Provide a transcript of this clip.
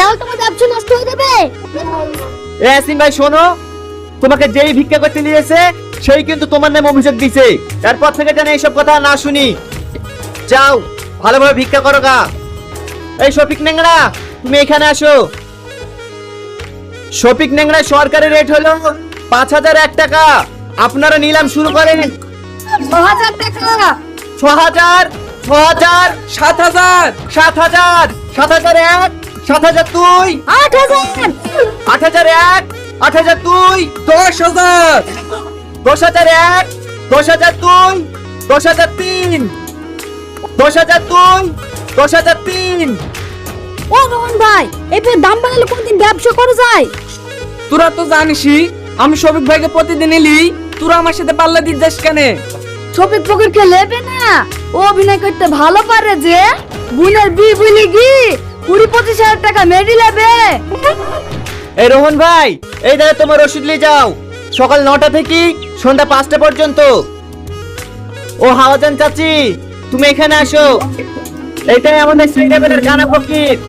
নাহলে তোমার ব্যবসা নষ্ট হয়ে যাবে। ইয়াসিন ভাই শোনো, তোমাকে যেই ভিক্ষা করতে নিয়েছে সেই কিন্তু তোমার নামে অভিযোগ দিছে। তারপর থেকে যেন এইসব কথা না শুনি। যাও ভালোভাবে ভিক্ষা করো গা। এই শফিক নেংড়া, তুমি এখানে আসো। শফিক নেংড়া, সরকারি রেট হলো 5001 টাকা। আপনারা নিলাম শুরু করেন। 6000 টাকা, 6000, 6000, 7000, 7000, 7001, 7002, 8000, 8001, 8002, 10000, 10001, 10002, 10003, 10002, 10003। ও রোহন ভাই, এবার দাম বাড়ালে কোনদিন ব্যবসা করা যায়? তোরা তো জানিসই আমি শফিক ভাইকে প্রতিদিন এলি, তোরা আমার সাথে পাল্লা দিতে যাস কেন? শফিক ফকিরকে লেবে না, ও অভিনয় করতে ভালো পারে যে। বুনের বি বলি কি 20-25 হাজার টাকা মেডি লেবে। এই রোহন ভাই, এই দাদা তোমার রসিদ নিয়ে যাও। সকাল 9টা থেকে সন্ধ্যা 5টা পর্যন্ত। ও হাওয়াজান চাচি, তুমি এখানে আসো। এইটাই আমাদের শ্রীনগরের গানা ফকির।